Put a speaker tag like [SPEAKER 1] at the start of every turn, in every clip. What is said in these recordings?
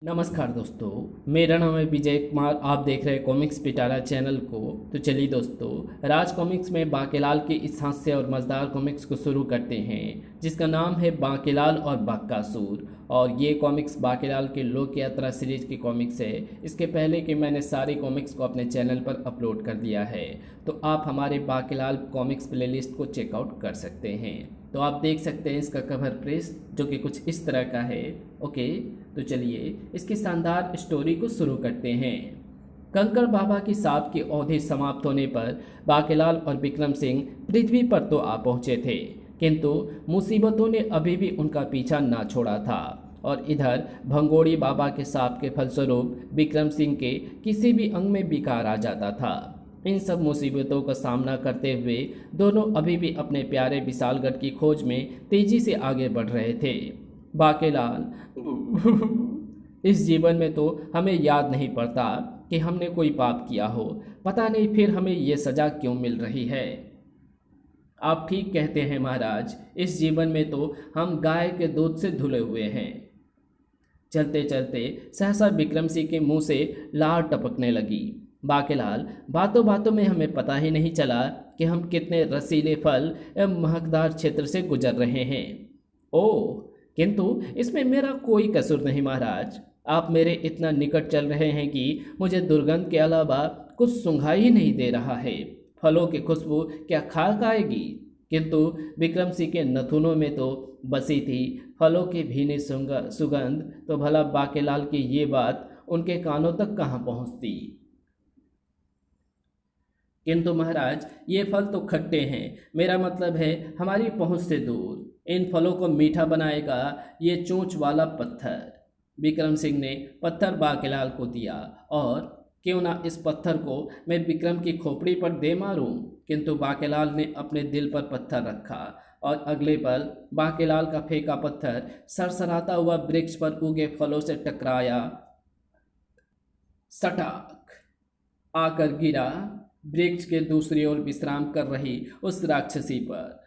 [SPEAKER 1] नमस्कार दोस्तों, मेरा नाम है विजय कुमार। आप देख रहे हैं कॉमिक्स पिटारा चैनल को। तो चलिए दोस्तों, राज कॉमिक्स में बांकेलाल के इस हास्य और मज़ेदार कॉमिक्स को शुरू करते हैं, जिसका नाम है बांकेलाल और बक्कासुर। और ये कॉमिक्स बांकेलाल के लोक यात्रा सीरीज की कॉमिक्स है। इसके पहले कि मैंने सारे कॉमिक्स को अपने चैनल पर अपलोड कर दिया है, तो आप हमारे बांकेलाल कॉमिक्स प्लेलिस्ट को चेकआउट कर सकते हैं। तो आप देख सकते हैं इसका कवर प्रेस, जो कि कुछ इस तरह का है। ओके, तो चलिए इसकी शानदार स्टोरी को शुरू करते हैं। कंकड़ बाबा की सांप की अवधि समाप्त होने पर बांकेलाल और विक्रम सिंह पृथ्वी पर तो आ पहुंचे थे, किंतु मुसीबतों ने अभी भी उनका पीछा ना छोड़ा था। और इधर भंगोड़ी बाबा के सांप के फलस्वरूप विक्रम सिंह के किसी भी अंग में विकार आ जाता था। इन सब मुसीबतों का सामना करते हुए दोनों अभी भी अपने प्यारे विशालगढ़ की खोज में तेजी से आगे बढ़ रहे थे। बांकेलाल, इस जीवन में तो हमें याद नहीं पड़ता कि हमने कोई पाप किया हो। पता नहीं फिर हमें ये सज़ा क्यों मिल रही है। आप ठीक कहते हैं महाराज, इस जीवन में तो हम गाय के दूध से धुले हुए हैं। चलते चलते सहसा विक्रम सिंह के मुंह से लार टपकने लगी। बांकेलाल, बातों बातों में हमें पता ही नहीं चला कि हम कितने रसीले फल एवं महकदार क्षेत्र से गुजर रहे हैं। ओह, किंतु इसमें मेरा कोई कसूर नहीं महाराज। आप मेरे इतना निकट चल रहे हैं कि मुझे दुर्गंध के अलावा कुछ सूंघाई ही नहीं दे रहा है। फलों की खुशबू क्या खाक आएगी? किंतु विक्रम सिंह के नथुनों में तो बसी थी फलों की भीनी सुगंध। तो भला बांकेलाल की ये बात उनके कानों तक कहाँ पहुँचती? किंतु महाराज, ये फल तो खट्टे हैं। मेरा मतलब है हमारी पहुंच से दूर। इन फलों को मीठा बनाएगा ये चोंच वाला पत्थर। विक्रम सिंह ने पत्थर बांकेलाल को दिया, और क्यों ना इस पत्थर को मैं विक्रम की खोपड़ी पर दे मारूं। किंतु बांकेलाल ने अपने दिल पर पत्थर रखा, और अगले पल बांकेलाल का फेंका पत्थर सरसराता हुआ वृक्ष पर उगे फलों से टकराया, सटाक आकर गिरा वृक्ष के दूसरी ओर विश्राम कर रही उस राक्षसी पर।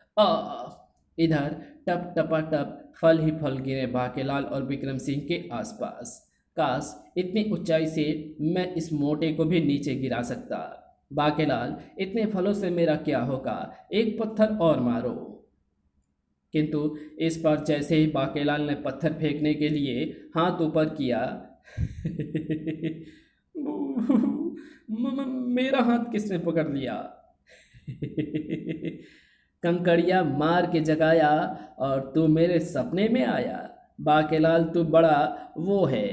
[SPEAKER 1] इधर टप टपा टप फल ही फल गिरे बांकेलाल और विक्रम सिंह के आसपास। काश इतनी ऊंचाई से मैं इस मोटे को भी नीचे गिरा सकता। बांकेलाल, इतने फलों से मेरा क्या होगा, एक पत्थर और मारो। किंतु इस पर जैसे ही बांकेलाल ने पत्थर फेंकने के लिए हाथ ऊपर किया मेरा हाथ किसने पकड़ लिया? कंकड़िया मार के जगाया और तू मेरे सपने में आया। बांकेलाल, तू बड़ा वो है।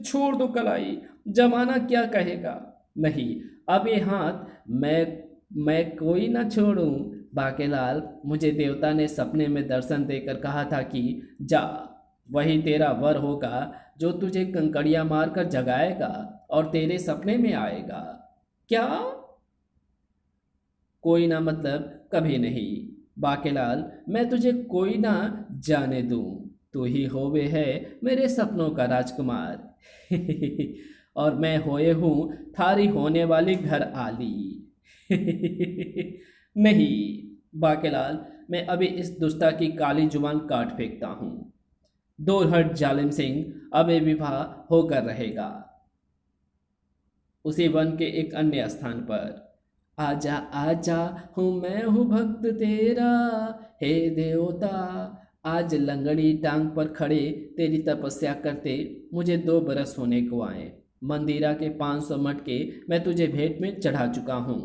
[SPEAKER 1] छोड़ दो कलाई, जमाना क्या कहेगा। नहीं, अब ये हाथ मैं कोई ना छोड़ूं। बांकेलाल, मुझे देवता ने सपने में दर्शन देकर कहा था कि जा, वही तेरा वर होगा जो तुझे कंकड़िया मारकर जगाएगा और तेरे सपने में आएगा। क्या? कोई ना मतलब कभी नहीं। बांकेलाल, मैं तुझे कोई ना जाने दूं। तू ही होवे है मेरे सपनों का राजकुमार। और मैं होए हूँ थारी होने वाली घर आली। नहीं बांकेलाल, मैं अभी इस दुष्टा की काली जुबान काट फेंकता हूँ। दूर हट जालिम सिंह, अब ये विवाह होकर रहेगा। उसी वन के एक अन्य स्थान पर, आजा आजा मैं हूँ भक्त तेरा, हे देवता। आज लंगड़ी टांग पर खड़े तेरी तपस्या करते मुझे 2 बरस होने को आए। मंदिरा के 500 मटके मैं तुझे भेंट में चढ़ा चुका हूँ।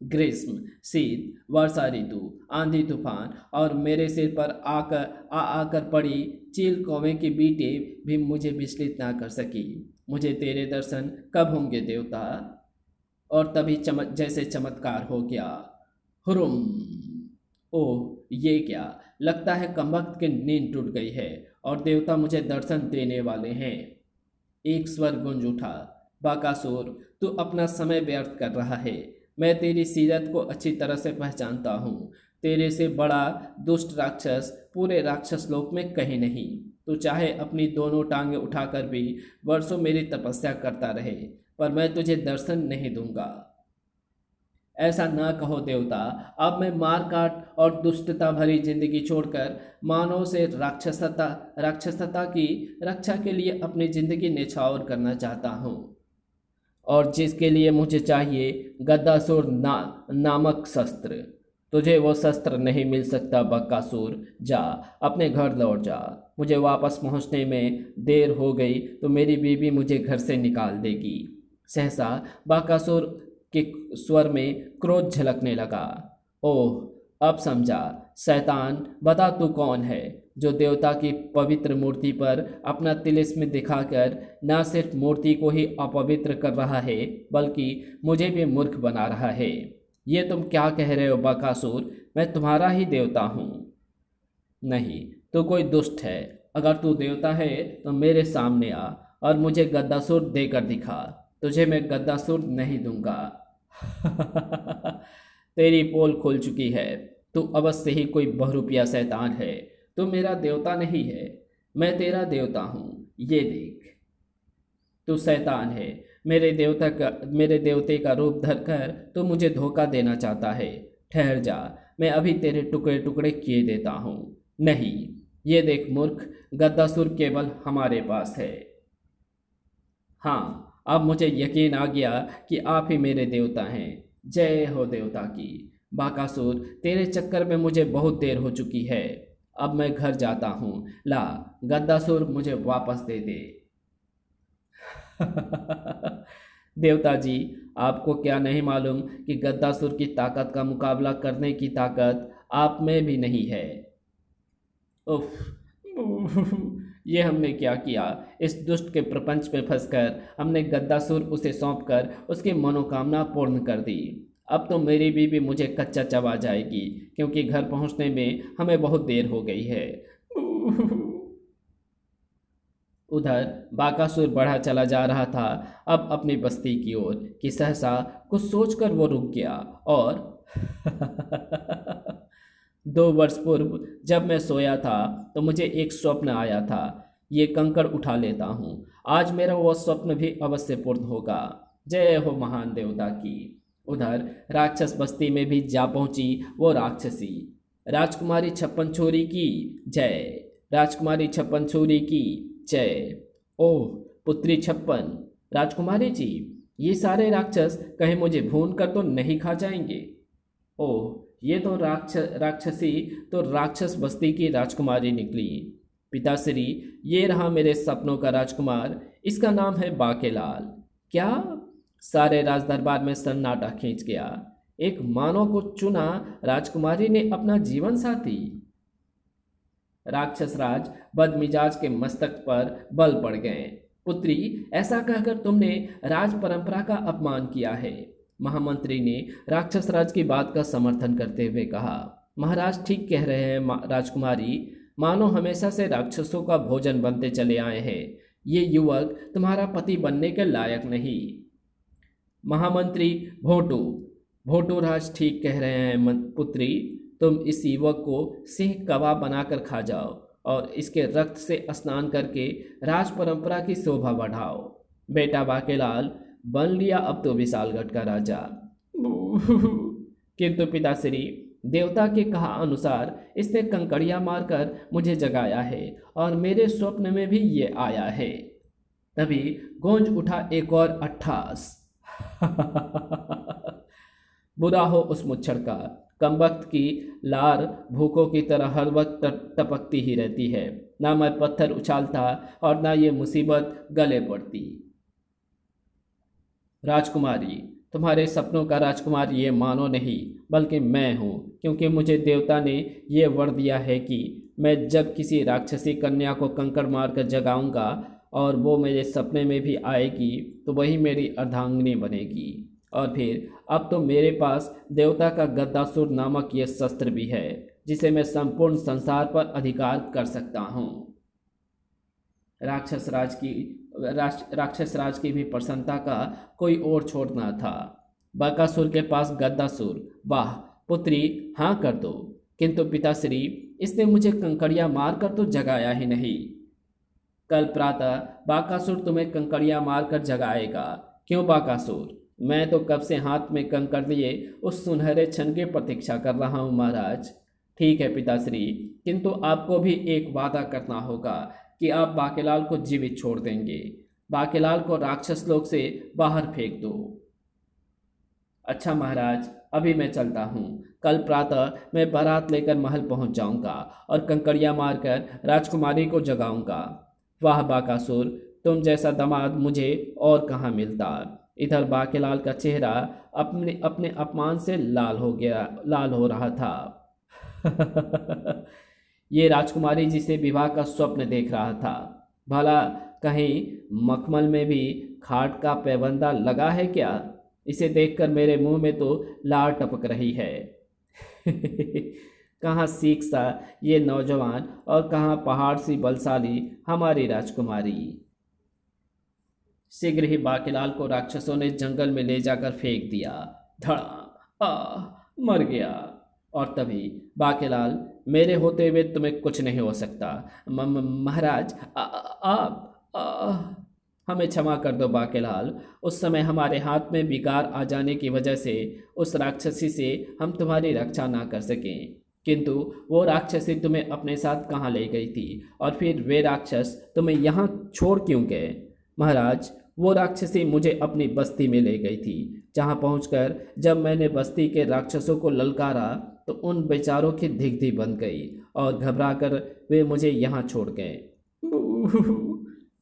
[SPEAKER 1] ग्रीष्म, शीत, वर्षा ऋतु, आंधी तूफान और मेरे सिर पर आकर पड़ी चील कौवे की बीटे भी मुझे विचलित ना कर सकी। मुझे तेरे दर्शन कब होंगे देवता? और तभी जैसे चमत्कार हो गया। हुरुम! ओह, ये क्या? लगता है कमबख्त की नींद टूट गई है और देवता मुझे दर्शन देने वाले हैं। एक स्वर गूंज उठा, बाकासुर, तू अपना समय व्यर्थ कर रहा है। मैं तेरी सीरत को अच्छी तरह से पहचानता हूँ। तेरे से बड़ा दुष्ट राक्षस पूरे राक्षस लोक में कहीं नहीं। तू चाहे अपनी दोनों टांगें उठाकर भी वर्षों मेरी तपस्या करता रहे, पर मैं तुझे दर्शन नहीं दूंगा। ऐसा ना कहो देवता। अब मैं मार काट और दुष्टता भरी जिंदगी छोड़कर मानव से राक्षसता की रक्षा के लिए अपनी जिंदगी न्यौछावर करना चाहता हूँ, और जिसके लिए मुझे चाहिए गद्दासुर नामक शस्त्र। तुझे वो शस्त्र नहीं मिल सकता बकासुर। जा, अपने घर लौट जा। मुझे वापस पहुंचने में देर हो गई तो मेरी बीवी मुझे घर से निकाल देगी। सहसा बकासुर के स्वर में क्रोध झलकने लगा। ओह, अब समझा। शैतान, बता तू कौन है जो देवता की पवित्र मूर्ति पर अपना तिलिस्म दिखाकर न सिर्फ मूर्ति को ही अपवित्र कर रहा है बल्कि मुझे भी मूर्ख बना रहा है। ये तुम क्या कह रहे हो बकासुर? मैं तुम्हारा ही देवता हूँ। नहीं, तू कोई दुष्ट है। अगर तू देवता है तो मेरे सामने आ और मुझे गद्दासुर देकर दिखा। तुझे मैं गद्दासुर नहीं दूंगा। तेरी पोल खुल चुकी है। तू अवश्य ही कोई बहुरूपिया शैतान है। तू मेरा देवता नहीं है, मैं तेरा देवता हूँ। ये देख, तू शैतान है। मेरे देवते का रूप धरकर तू मुझे धोखा देना चाहता है। ठहर जा, मैं अभी तेरे टुकड़े टुकड़े किए देता हूँ। नहीं, ये देख मूर्ख, गद्दासुर केवल हमारे पास है। हाँ, अब मुझे यकीन आ गया कि आप ही मेरे देवता हैं। जय हो देवता की। बाकासुर, तेरे चक्कर में मुझे बहुत देर हो चुकी है। अब मैं घर जाता हूँ। ला, गद्दासुर मुझे वापस दे दे। देवता जी, आपको क्या नहीं मालूम कि गद्दासुर की ताकत का मुकाबला करने की ताकत आप में भी नहीं है। उफ, ये हमने क्या किया? इस दुष्ट के प्रपंच में फंसकर हमने गद्दासुर उसे सौंपकर उसकी मनोकामना पूर्ण कर दी। अब तो मेरी बीवी मुझे कच्चा चबा जाएगी क्योंकि घर पहुंचने में हमें बहुत देर हो गई है। उधर बाकासुर बढ़ा चला जा रहा था अब अपनी बस्ती की ओर कि सहसा कुछ सोचकर वो रुक गया और 2 वर्ष पूर्व जब मैं सोया था तो मुझे एक स्वप्न आया था। ये कंकड़ उठा लेता हूँ। आज मेरा वो स्वप्न भी अवश्य पूर्ण होगा। जय हो महान देवता की। उधर राक्षस बस्ती में भी जा पहुंची वो राक्षसी। राजकुमारी छप्पन छोरी की जय। राजकुमारी छप्पन छोरी की जय। ओह पुत्री छप्पन, राजकुमारी जी, ये सारे राक्षस कहीं मुझे भून कर तो नहीं खा जाएंगे? ओह, ये तो राक्षसी तो राक्षस बस्ती की राजकुमारी निकली। पिताश्री, ये रहा मेरे सपनों का राजकुमार। इसका नाम है बाकेलाल। क्या? सारे राजदरबार में सन्नाटा खींच गया। एक मानव को चुना राजकुमारी ने अपना जीवन साथी। राक्षस राज बदमिजाज के मस्तक पर बल पड़ गए। पुत्री, ऐसा कहकर तुमने राज परंपरा का अपमान किया है। महामंत्री ने राक्षस राज की बात का समर्थन करते हुए कहा। महाराज ठीक कह रहे हैं राजकुमारी। मानो हमेशा से राक्षसों का भोजन बनते चले आए हैं। ये युवक तुम्हारा पति बनने के लायक नहीं। महामंत्री भोटू राज ठीक कह रहे हैं पुत्री। तुम इस युवक को सिंह कबाब बनाकर खा जाओ और इसके रक्त से स्नान करके राज परंपरा की शोभा बढ़ाओ। बेटा बाकेलाल बन लिया अब तो विशालगढ़ का राजा। किंतु पिताश्री, देवता के कहा अनुसार इसने कंकड़ियां मारकर मुझे जगाया है और मेरे स्वप्न में भी ये आया है। तभी गूंज उठा एक और अट्ठास। बुरा हो उस मुच्छड़ का। कमबख्त की लार भूखों की तरह हर वक्त टपकती ही रहती है। ना मैं पत्थर उछालता और ना ये मुसीबत गले पड़ती। राजकुमारी, तुम्हारे सपनों का राजकुमार ये मानो नहीं बल्कि मैं हूँ, क्योंकि मुझे देवता ने ये वर दिया है कि मैं जब किसी राक्षसी कन्या को कंकड़ मारकर जगाऊंगा और वो मेरे सपने में भी आएगी तो वही मेरी अर्धांगिनी बनेगी। और फिर अब तो मेरे पास देवता का गद्दासुर नामक ये शस्त्र भी है जिसे मैं संपूर्ण संसार पर अधिकार कर सकता हूँ। राक्षस राज की भी प्रसन्नता का कोई और छोर न था। बकासुर के पास गद्दासुर। वाह पुत्री, हाँ कर दो। किंतु पिताश्री, इसने मुझे कंकड़ियाँ मारकर तो जगाया ही नहीं। कल प्रातः बाकासुर तुम्हें कंकड़ियाँ मारकर जगाएगा। क्यों बाकासुर? मैं तो कब से हाथ में कंकड़ लिए उस सुनहरे क्षण की प्रतीक्षा कर रहा हूँ महाराज। ठीक है पिताश्री, किंतु आपको भी एक वादा करना होगा कि आप बाकेलाल को जीवित छोड़ देंगे। बाकेलाल को राक्षस लोक से बाहर फेंक दो। अच्छा महाराज, अभी मैं चलता हूँ। कल प्रातः मैं बारात लेकर महल पहुँच जाऊँगा और कंकड़ियाँ मारकर राजकुमारी को जगाऊँगा। वाह बाकासुर, तुम जैसा दामाद मुझे और कहाँ मिलता। इधर बाकेलाल का चेहरा अपने अपने अपमान से लाल हो रहा था। ये राजकुमारी जिसे विवाह का स्वप्न देख रहा था, भला कहीं मखमल में भी खाट का पैबंदा लगा है क्या? इसे देखकर मेरे मुंह में तो लार टपक रही है। कहाँ सीख सा ये नौजवान और कहाँ पहाड़ सी बलशाली हमारी राजकुमारी। शीघ्र ही बाकेलाल को राक्षसों ने जंगल में ले जाकर फेंक दिया। धड़ा, मर गया। और तभी बाकेलाल, मेरे होते हुए तुम्हें कुछ नहीं हो सकता। महाराज, आप हमें क्षमा कर दो बाकेलाल। उस समय हमारे हाथ में विकार आ जाने की वजह से उस राक्षसी से हम तुम्हारी रक्षा ना कर सकें, किंतु वो राक्षसी तुम्हें अपने साथ कहाँ ले गई थी, और फिर वे राक्षस तुम्हें यहाँ छोड़ क्यों गए? महाराज, वो राक्षसी मुझे अपनी बस्ती में ले गई थी, जहाँ पहुंचकर जब मैंने बस्ती के राक्षसों को ललकारा तो उन बेचारों की धिकधी बन गई और घबराकर वे मुझे यहाँ छोड़ गए।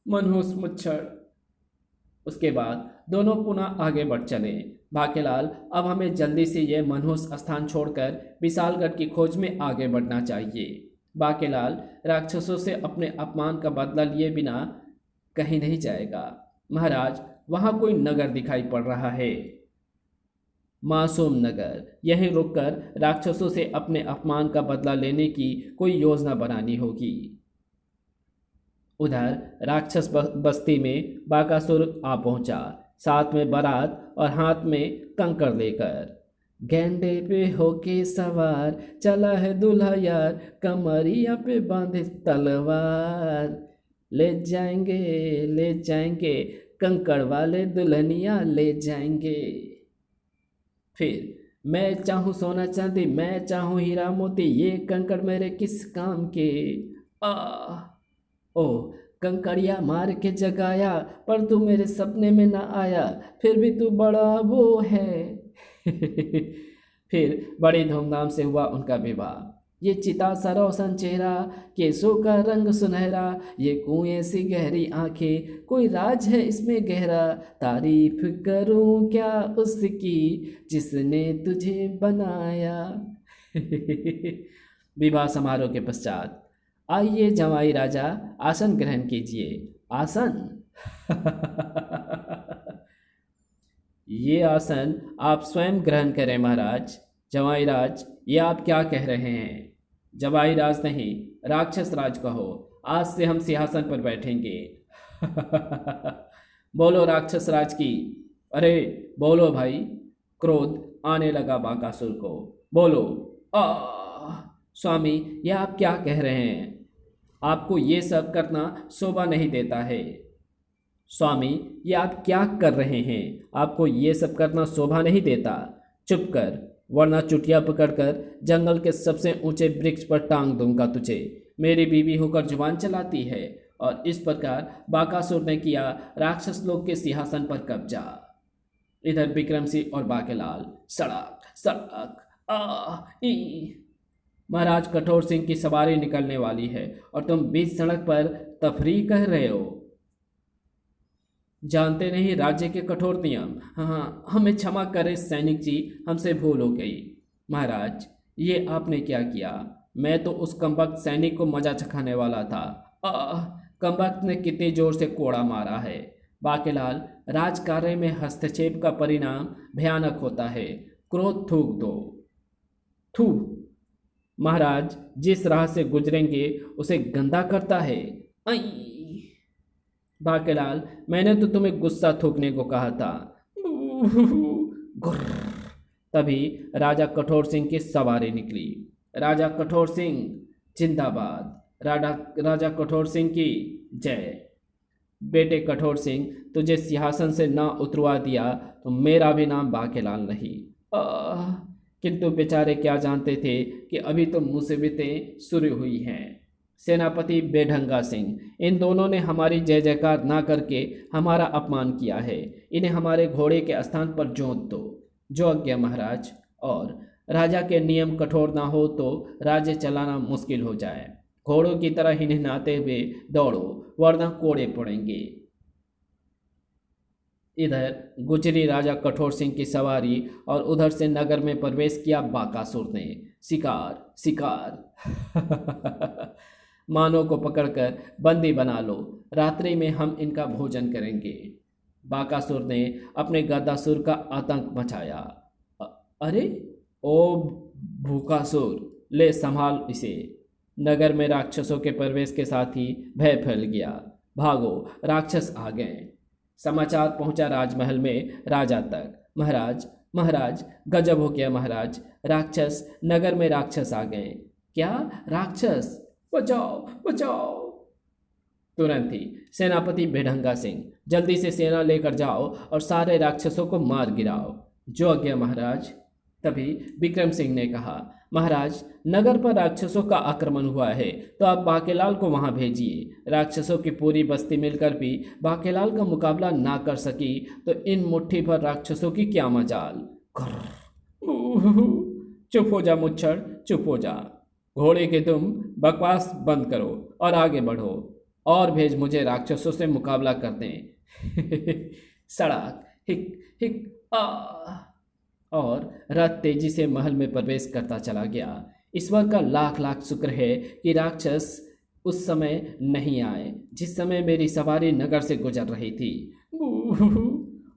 [SPEAKER 1] मनहूस मुच्छर। उसके बाद दोनों पुनः आगे बढ़ चले। बाकेलाल, अब हमें जल्दी से यह मनहूस स्थान छोड़कर विशालगढ़ की खोज में आगे बढ़ना चाहिए। बाकेलाल राक्षसों से अपने अपमान का बदला लिए बिना कहीं नहीं जाएगा। महाराज, वहाँ कोई नगर दिखाई पड़ रहा है, मासूम नगर। यहीं रुककर राक्षसों से अपने अपमान का बदला लेने की कोई योजना बनानी होगी। उधर राक्षस बस्ती में बाकासुर आ पहुंचा, साथ में बारात और हाथ में कंकड़ लेकर। गेंडे पे होके सवार चला है दूल्हा यार, कमरिया पे बांधे तलवार। ले जाएंगे कंकड़ वाले दुल्हनिया ले जाएंगे। फिर, मैं चाहूँ सोना चांदी, मैं चाहूँ हीरा मोती, ये कंकड़ मेरे किस काम के। आ ओ कंकड़िया मार के जगाया, पर तू मेरे सपने में ना आया, फिर भी तू बड़ा वो है। फिर बड़ी धूमधाम से हुआ उनका विवाह। ये चिता सा रोशन चेहरा, केसों का रंग सुनहरा, ये कुएं सी गहरी आंखें, कोई राज है इसमें गहरा। तारीफ करूं क्या उसकी जिसने तुझे बनाया। विवाह समारोह के पश्चात, आइए जमाई राजा, आसन ग्रहण कीजिए। आसन। ये आसन आप स्वयं ग्रहण करें महाराज। जमाई राज, ये आप क्या कह रहे हैं? जमाई राज नहीं, राक्षस राज कहो। आज से हम सिंहासन पर बैठेंगे। बोलो राक्षस राज की। अरे बोलो भाई। क्रोध आने लगा बाकासुर को। बोलो। स्वामी, ये आप क्या कह रहे हैं? आपको ये सब करना शोभा नहीं देता है। स्वामी, ये आप क्या कर रहे हैं? आपको ये सब करना शोभा नहीं देता। चुप कर, वरना चुटिया पकड़कर जंगल के सबसे ऊंचे वृक्ष पर टांग दूंगा तुझे। मेरी बीवी होकर जुबान चलाती है। और इस प्रकार बाकासुर ने किया राक्षस लोक के सिंहासन पर कब्जा। इधर विक्रम सिंह और बाकेलाल सड़क सड़क महाराज, कठोर सिंह की सवारी निकलने वाली है और तुम बीच सड़क पर तफरीह कह रहे हो। जानते नहीं राज्य के कठोर नियम। हाँ, हमें क्षमा करें सैनिक जी, हमसे भूल हो गई। महाराज, ये आपने क्या किया? मैं तो उस कमबख्त सैनिक को मजा चखाने वाला था। कमबख्त ने कितने जोर से कोड़ा मारा है। बाकेलाल, राजकार्य में हस्तक्षेप का परिणाम भयानक होता है। क्रोध थूक दो। थू। महाराज, जिस राह से गुजरेंगे उसे गंदा करता है। बाकेलाल, मैंने तो तुम्हें गुस्सा थूकने को कहा था। तभी राजा कठोर सिंह की सवारी निकली। राजा कठोर सिंह जिंदाबाद। राजा कठोर सिंह की जय। बेटे कठोर सिंह, तुझे सिंहासन से ना उतरवा दिया तो मेरा भी नाम बाकेलाल नहीं। किंतु बेचारे क्या जानते थे कि अभी तो मुसीबतें शुरू हुई हैं। सेनापति बेढंगा सिंह, इन दोनों ने हमारी जय जयकार ना करके हमारा अपमान किया है। इन्हें हमारे घोड़े के स्थान पर जोत दो। जो आज्ञा महाराज। और राजा के नियम कठोर ना हो तो राज्य चलाना मुश्किल हो जाए। घोड़ों की तरह इन्हें नहाते हुए दौड़ो, वरना कोड़े पड़ेंगे। इधर गुजरी राजा कठोर सिंह की सवारी और उधर से नगर में प्रवेश किया बाकासुर ने। शिकार शिकार मानव को पकड़कर बंदी बना लो, रात्रि में हम इनका भोजन करेंगे। बाकासुर ने अपने गदासुर का आतंक मचाया। अरे ओ भूकासुर, ले संभाल इसे। नगर में राक्षसों के प्रवेश के साथ ही भय फैल गया। भागो, राक्षस आ गए। समाचार पहुंचा राजमहल में राजा तक। महाराज महाराज, गजब हो गया महाराज, राक्षस, नगर में राक्षस आ गए। क्या राक्षस? बचाओ बचाओ। तुरंत ही सेनापति बेढंगा सिंह, जल्दी से सेना लेकर जाओ और सारे राक्षसों को मार गिराओ। जो आज्ञा महाराज। तभी विक्रम सिंह ने कहा, महाराज, नगर पर राक्षसों का आक्रमण हुआ है, तो आप बाकेलाल को वहां भेजिए। राक्षसों की पूरी बस्ती मिलकर भी बाकेलाल का मुकाबला ना कर सकी तो इन मुट्ठी भर राक्षसों की क्या मजाल। चुप हो जा मुच्छर, चुप हो जा। घोड़े के तुम बकवास बंद करो और आगे बढ़ो, और भेज मुझे राक्षसों से मुकाबला करते हैं। सड़क हिक हिक आ। और रथ तेजी से महल में प्रवेश करता चला गया। ईश्वर का लाख लाख शुक्र है कि राक्षस उस समय नहीं आए जिस समय मेरी सवारी नगर से गुजर रही थी।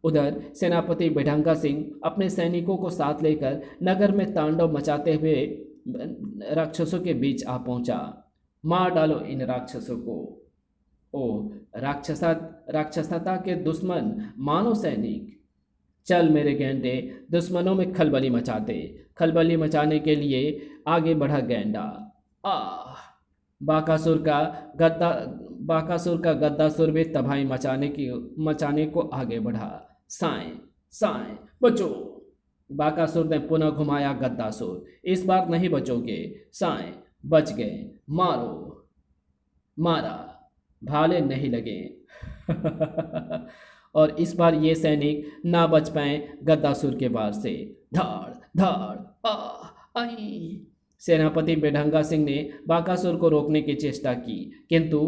[SPEAKER 1] उधर सेनापति बेढंगा सिंह अपने सैनिकों को साथ लेकर नगर में तांडव मचाते हुए राक्षसों के बीच आ पहुंचा। मार डालो इन राक्षसों को। ओ राक्षसता के दुश्मन, मानव सैनिक, चल मेरे गेंडे, दुश्मनों में खलबली मचा दे। खलबली मचाने के लिए आगे बढ़ा गेंडा। बाकासुर का गद्दासुर भी तबाही मचाने को आगे बढ़ा। साएं साएं बचो। बाकासुर ने पुनः घुमाया गद्दासुर। इस बार नहीं बचोगे। साएं बच गए। मारो। मारा, भाले नहीं लगे। और इस बार ये सैनिक ना बच पाए गद्दासुर के वार से। धाड़ धाड़ आई। सेनापति बेढंगा सिंह ने बाकासुर को रोकने की चेष्टा की, किंतु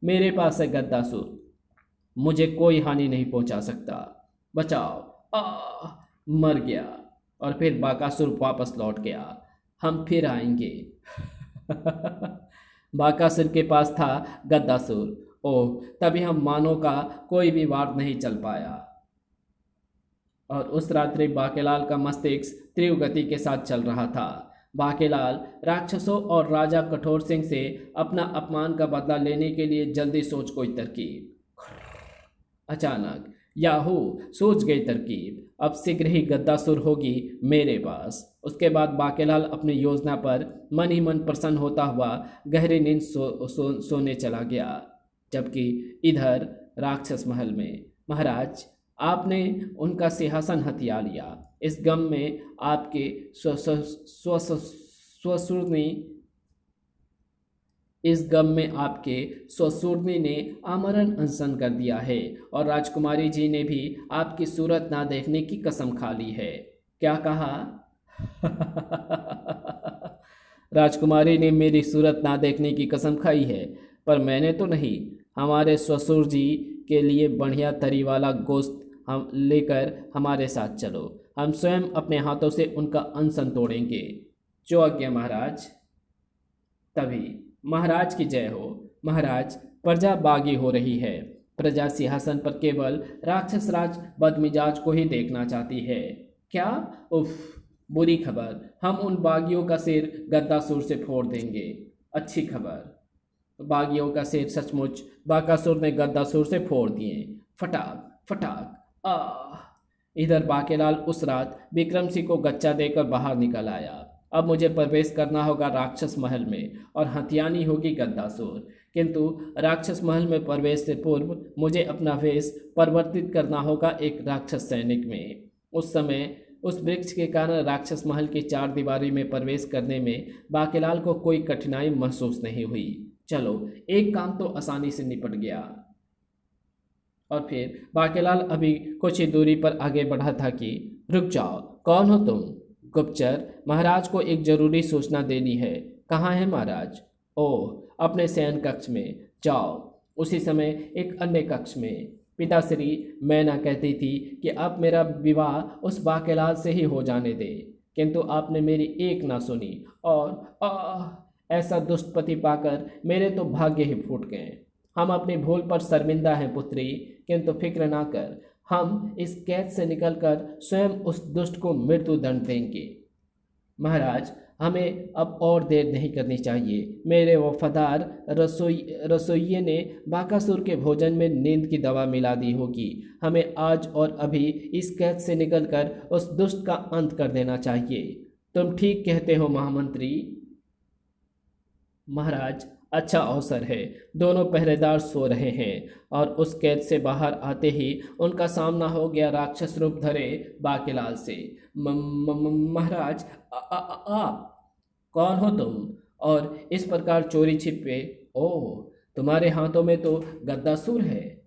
[SPEAKER 1] मेरे पास है गद्दासुर, मुझे कोई हानि नहीं पहुंचा सकता। बचाओ। मर गया। और फिर बाकासुर वापस लौट गया। हम फिर आएंगे। बाकासुर के पास था गद्दासुर। ओह, तभी हम मानव का कोई भी वार नहीं चल पाया। और उस रात्रि बाकेलाल का मस्तिष्क तीव्र गति के साथ चल रहा था। बाकेलाल राक्षसों और राजा कठोर सिंह से अपना अपमान का बदला लेने के लिए जल्दी सोच कोई तरकीब। अचानक याहू, सोच गई तरकीब। अब शीघ्र ही गद्दासुर होगी मेरे पास। उसके बाद बाकेलाल अपनी योजना पर मन ही मन प्रसन्न होता हुआ गहरी नींद सोने चला गया। जबकि इधर राक्षस महल में, महाराज, आपने उनका सिंहासन हथिया लिया। इस गम में आपके ससुरनी ने आमरण अनशन कर दिया है और राजकुमारी जी ने भी आपकी सूरत ना देखने की कसम खा ली है। क्या कहा? राजकुमारी ने मेरी सूरत ना देखने की कसम खाई है, पर मैंने तो नहीं। हमारे ससुर जी के लिए बढ़िया तरी वाला गोश्त हम लेकर हमारे साथ चलो। हम स्वयं अपने हाथों से उनका अनशन तोड़ेंगे। जो आज्ञा महाराज। तभी महाराज की जय हो। महाराज, प्रजा बागी हो रही है। प्रजा सिंहासन पर केवल राक्षस राज बदमिजाज को ही देखना चाहती है। क्या? उफ, बुरी खबर। हम उन बागियों का सिर गद्दासुर से फोड़ देंगे। अच्छी खबर। बागियों का सिर सचमुच बाकासुर ने गद्दासुर से फोड़ दिए। फटाक फटाक। इधर बाकेलाल उस रात विक्रम सिंह को गच्चा देकर बाहर निकल आया। अब मुझे प्रवेश करना होगा राक्षस महल में और हथियानी होगी गद्दासुर। किंतु राक्षस महल में प्रवेश से पूर्व मुझे अपना वेश परिवर्तित करना होगा एक राक्षस सैनिक में। उस समय उस वृक्ष के कारण राक्षस महल की चार दीवारी में प्रवेश करने में बाकेलाल को कोई कठिनाई महसूस नहीं हुई। चलो, एक काम तो आसानी से निपट गया। और फिर बाकेलाल अभी कुछ ही दूरी पर आगे बढ़ा था कि रुक जाओ, कौन हो तुम? गुप्तचर, महाराज को एक जरूरी सूचना देनी है। कहाँ है महाराज? ओह, अपने शयन कक्ष में जाओ। उसी समय एक अन्य कक्ष में पिताश्री मैना कहती थी कि आप मेरा विवाह उस बाकेलाल से ही हो जाने दें, किंतु आपने मेरी एक ना सुनी और ऐसा दुष्ट पति पाकर मेरे तो भाग्य ही फूट गए। हम अपनी भूल पर शर्मिंदा हैं पुत्री, किंतु फिक्र ना कर, हम इस कैद से निकलकर स्वयं उस दुष्ट को मृत्यु दंड देंगे। महाराज, हमें अब और देर नहीं करनी चाहिए। मेरे वफादार रसोइये ने बाकासुर के भोजन में नींद की दवा मिला दी होगी। हमें आज और अभी इस कैद से निकलकर उस दुष्ट का अंत कर देना चाहिए। तुम ठीक कहते हो महामंत्री। महाराज, अच्छा अवसर है। दोनों पहरेदार सो रहे हैं और उस कैद से बाहर आते ही उनका सामना हो गया राक्षस रूप धरे बाकेलाल से। महाराज, आप कौन हो तुम? और इस प्रकार चोरी छिपे? ओह, तुम्हारे हाथों में तो गद्दासुर है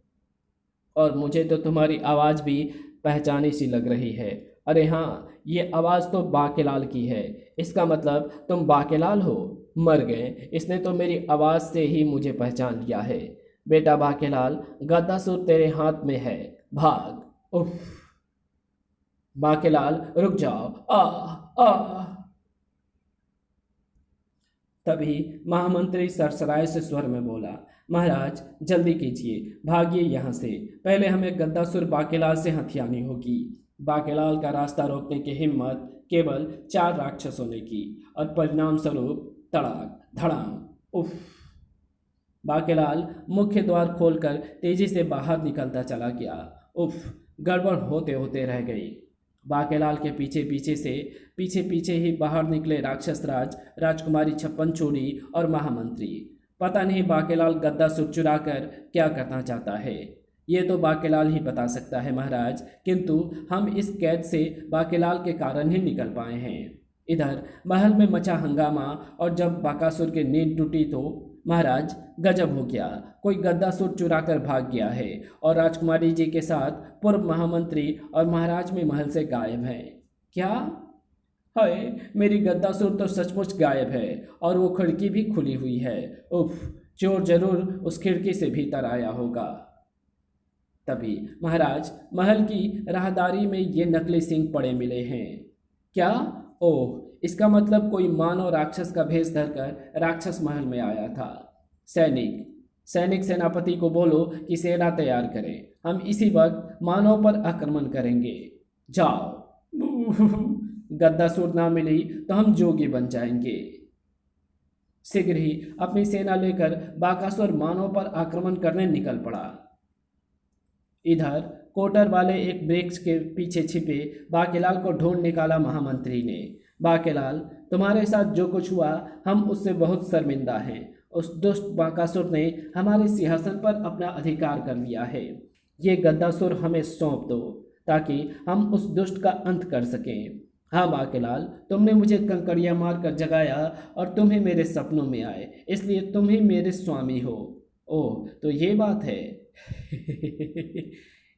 [SPEAKER 1] और मुझे तो तुम्हारी आवाज़ भी पहचानी सी लग रही है। अरे हाँ, ये आवाज़ तो बाकेलाल की है। इसका मतलब तुम बाकेलाल हो? मर गए, इसने तो मेरी आवाज़ से ही मुझे पहचान लिया है। बेटा बाकेलाल, गद्दासुर तेरे हाथ में है, भाग। उफ! बाकेलाल, रुक जाओ। आ तभी महामंत्री सरसराय से स्वर में बोला, महाराज जल्दी कीजिए, भागिए यहाँ से। पहले हमें गद्दासुर बाकेलाल से हथियानी होगी। बाकेलाल का रास्ता रोकने की हिम्मत केवल 4 राक्षसों ने की और परिणाम स्वरूप तड़ाक धड़ाम। उफ! बाकेलाल मुख्य द्वार खोलकर तेजी से बाहर निकलता चला गया। उफ! गड़बड़ होते होते रह गई। बाकेलाल के पीछे पीछे ही बाहर निकले राक्षस राज, राजकुमारी छप्पन चूड़ी और महामंत्री। पता नहीं बाकेलाल गद्दासुर चुरा कर क्या करना चाहता है। ये तो बाकेलाल ही बता सकता है महाराज, किंतु हम इस कैद से बाकेलाल के कारण ही निकल पाए हैं। इधर महल में मचा हंगामा और जब बाकासुर की नींद टूटी तो महाराज गजब हो गया, कोई गद्दासुर चुरा कर भाग गया है और राजकुमारी जी के साथ पूर्व महामंत्री और महाराज में महल से गायब हैं। क्या? हाय, मेरी गद्दासुर तो सचमुच गायब है और वो खिड़की भी खुली हुई है। उफ! चोर जरूर उस खिड़की से भीतर आया होगा। तभी महाराज, महल की राहदारी में ये नकली सिंह पड़े मिले हैं। क्या? ओह, इसका मतलब कोई मानव राक्षस का भेष धरकर राक्षस महल में आया था। सैनिक सेनापति को बोलो कि सेना तैयार करें, हम इसी वक्त मानव पर आक्रमण करेंगे। जाओ। गद्दासुर ना मिली तो हम जोगी बन जाएंगे। शीघ्र ही अपनी सेना लेकर बाकासुर मानव पर आक्रमण करने निकल पड़ा। इधर कोटर वाले एक वृक्ष के पीछे छिपे बाकेलाल को ढूंढ निकाला महामंत्री ने। बाकेलाल, तुम्हारे साथ जो कुछ हुआ हम उससे बहुत शर्मिंदा हैं। उस दुष्ट बाकासुर ने हमारे सिंहासन पर अपना अधिकार कर लिया है। ये गद्दासुर हमें सौंप दो ताकि हम उस दुष्ट का अंत कर सकें। हाँ बाकेलाल, तुमने मुझे कंकड़ियाँ मार कर जगाया और तुम ही मेरे सपनों में आए, इसलिए तुम ही मेरे स्वामी हो। ओह, तो ये बात है।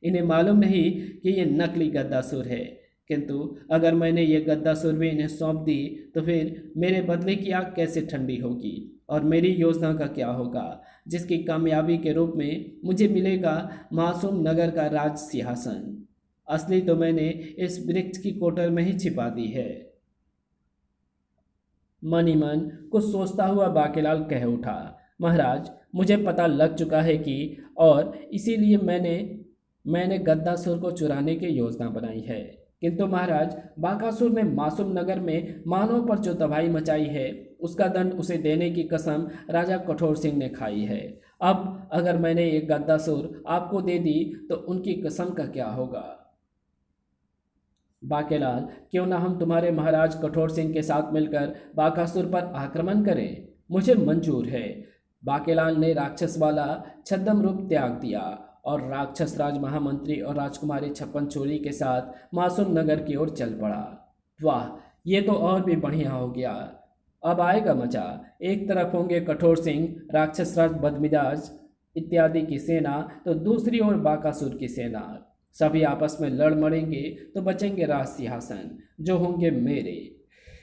[SPEAKER 1] इन्हें मालूम नहीं कि ये नकली गद्दासुर है, किंतु अगर मैंने ये गद्दासुर भी इन्हें सौंप दी तो फिर मेरे बदले की आग कैसे ठंडी होगी और मेरी योजना का क्या होगा, जिसकी कामयाबी के रूप में मुझे मिलेगा मासूम नगर का राज सिंहासन। असली तो मैंने इस वृक्ष की कोटर में ही छिपा दी है। मन ही मन कुछ सोचता हुआ बाकेलाल कह उठा, महाराज मुझे पता लग चुका है कि और इसीलिए मैंने गद्दासुर को चुराने की योजना बनाई है। किंतु महाराज, बाकासुर ने मासूम नगर में मानव पर जो तबाही मचाई है उसका दंड उसे देने की कसम राजा कठोर सिंह ने खाई है। अब अगर मैंने ये गद्दासुर आपको दे दी तो उनकी कसम का क्या होगा? बाकेलाल, क्यों ना हम तुम्हारे महाराज कठोर सिंह के साथ मिलकर बाकासुर पर आक्रमण करें? मुझे मंजूर है। बाकेलाल ने राक्षस वाला छद्म रूप त्याग दिया और राक्षस राज महामंत्री और राजकुमारी छप्पन चोरी के साथ मासूम नगर की ओर चल पड़ा। वाह, ये तो और भी बढ़िया हो गया। अब आएगा मजा। एक तरफ होंगे कठोर सिंह, राक्षस राज बदमिजाज इत्यादि की सेना, तो दूसरी ओर बाकासुर की सेना। सभी आपस में लड़ मरेंगे तो बचेंगे राज सिंहासन, जो होंगे मेरे।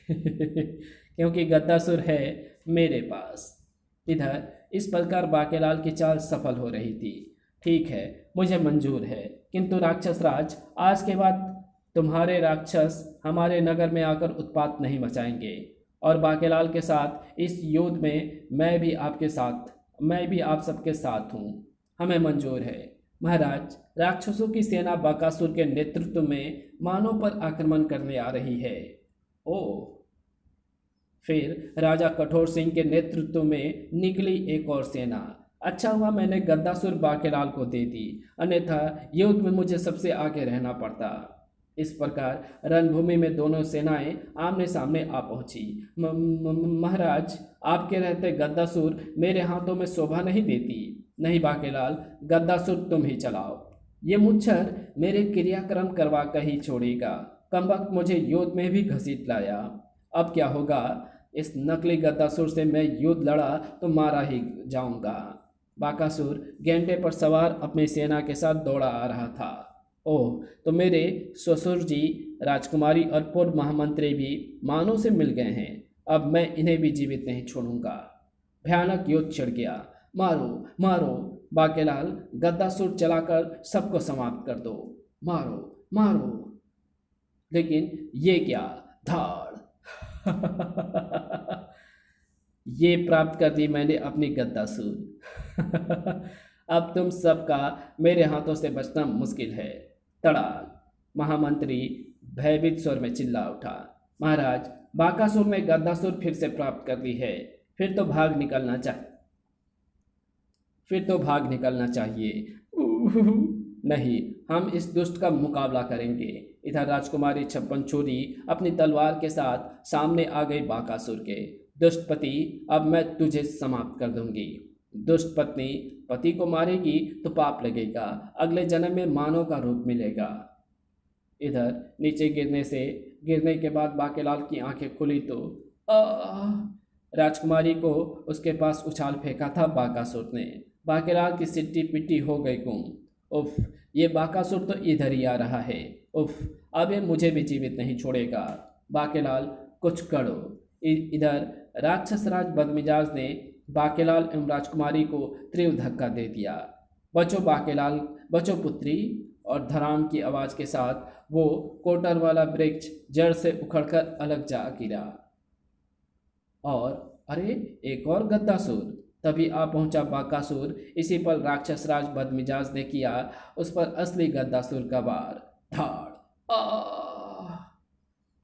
[SPEAKER 1] क्योंकि गद्दासुर है मेरे पास। इधर इस प्रकार बाकेलाल की चाल सफल हो रही थी। ठीक है, मुझे मंजूर है, किंतु राक्षस राज, आज के बाद तुम्हारे राक्षस हमारे नगर में आकर उत्पात नहीं मचाएंगे, और बाकेलाल के साथ इस युद्ध में मैं भी आप सबके साथ हूँ। हमें मंजूर है। महाराज, राक्षसों की सेना बाकासुर के नेतृत्व में मानव पर आक्रमण करने आ रही है। ओह, फिर राजा कठोर सिंह के नेतृत्व में निकली एक और सेना। अच्छा हुआ मैंने गद्दासुर बाकेलाल को दे दी, अन्यथा युद्ध में मुझे सबसे आगे रहना पड़ता। इस प्रकार रणभूमि में दोनों सेनाएं आमने सामने आ पहुंची। महाराज, आपके रहते गद्दासुर मेरे हाथों में शोभा नहीं देती। नहीं बाकेलाल, गद्दासुर तुम ही चलाओ। ये मुच्छर मेरे क्रियाक्रम करवा कर ही छोड़ेगा। कमबख्त मुझे युद्ध में भी घसीट लाया। अब क्या होगा? इस नकली गद्दासुर से मैं युद्ध लड़ा तो मारा ही जाऊंगा। बाकासुर गेंडे पर सवार अपनी सेना के साथ दौड़ा आ रहा था। ओह, तो मेरे ससुर जी, राजकुमारी और पूर्व महामंत्री भी मानव से मिल गए हैं। अब मैं इन्हें भी जीवित नहीं छोड़ूंगा। भयानक युद्ध छिड़ गया। मारो मारो बाकेलाल, गद्दासुर चलाकर सबको समाप्त कर दो। मारो मारो। लेकिन ये क्या? धाड़। ये प्राप्त कर दी मैंने अपनी गद्दासुर। अब तुम सबका मेरे हाथों से बचना मुश्किल है। तड़ाक। महामंत्री भयभीत स्वर में चिल्ला उठा। महाराज, बाकासुर ने गद्दासुर फिर से प्राप्त कर ली है। फिर तो भाग निकलना चाहिए। नहीं, हम इस दुष्ट का मुकाबला करेंगे। इधर राजकुमारी छप्पन चोरी अपनी तलवार के साथ सामने आ गई बाकासुर के। दुष्ट पति, अब मैं तुझे समाप्त कर दूंगी। दुष्ट पत्नी पति को मारेगी तो पाप लगेगा, अगले जन्म में मानव का रूप मिलेगा। इधर नीचे गिरने के बाद बाकेलाल की आंखें खुली तो राजकुमारी को उसके पास उछाल फेंका था बाकासुर ने। बाकेलाल की सिट्टी पिट्टी हो गई गुम। उफ, ये बाकासुर तो इधर ही आ रहा है। उफ, अब ये मुझे भी जीवित नहीं छोड़ेगा। बाकेलाल, कुछ करो। इधर राक्षस राज बदमिजाज ने बाकेलाल एवं राजकुमारी को तीव्र धक्का दे दिया। बचो बाकेलाल, बचो पुत्री। और धड़ाम की आवाज़ के साथ वो कोटर वाला वृक्ष जड़ से उखड़कर अलग जा गिरा। और अरे, एक और गद्दासुर। तभी आ पहुंचा बाकासुर। इसी पर राक्षस राज बदमिजाज ने किया उस पर असली गद्दासुर का वार। धाड़।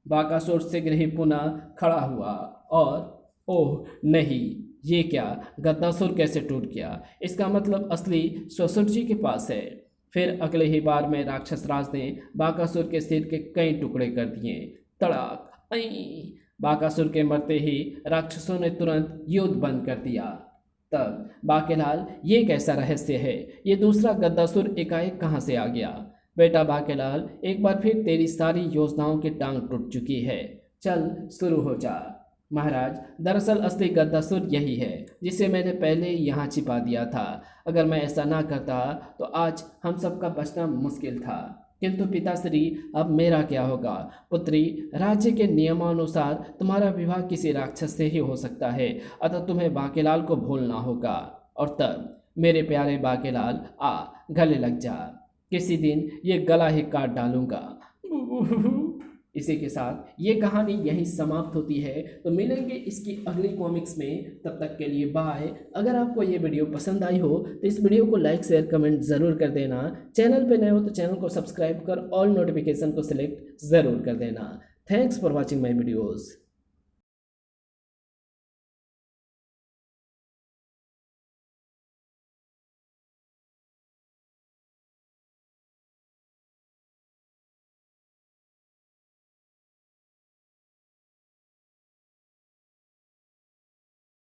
[SPEAKER 1] बाकासुर शीघ्र ही पुनः खड़ा हुआ और ओह नहीं, ये क्या? गद्दासुर कैसे टूट गया? इसका मतलब असली ससुर जी के पास है। फिर अगले ही बार में राक्षस राज ने बाकासुर के सिर के कई टुकड़े कर दिए। तड़ाक। आई। बाकासुर के मरते ही राक्षसों ने तुरंत युद्ध बंद कर दिया। तब बाकेलाल, ये कैसा रहस्य है? ये दूसरा गद्दासुर एकाएक कहाँ से आ गया? बेटा बाकेलाल, एक बार फिर तेरी सारी योजनाओं की टांग टूट चुकी है। चल शुरू हो जा। महाराज, दरअसल असली गद्दासुर यही है, जिसे मैंने पहले ही यहाँ छिपा दिया था। अगर मैं ऐसा ना करता तो आज हम सबका बचना मुश्किल था। किंतु पिताश्री, अब मेरा क्या होगा? पुत्री, राज्य के नियमानुसार तुम्हारा विवाह किसी राक्षस से ही हो सकता है, अतः तुम्हें बाकेलाल को भूलना होगा। और तब मेरे प्यारे बाकेलाल, आ गले लग जा। किसी दिन ये गला ही काट डालूंगा। इसी के साथ ये कहानी यहीं समाप्त होती है। तो मिलेंगे इसकी अगली कॉमिक्स में। तब तक के लिए बाय। अगर आपको ये वीडियो पसंद आई हो तो इस वीडियो को लाइक शेयर कमेंट ज़रूर कर देना। चैनल पे नए हो तो चैनल को सब्सक्राइब कर ऑल नोटिफिकेशन को सिलेक्ट ज़रूर कर देना। Thanks for watching my videos.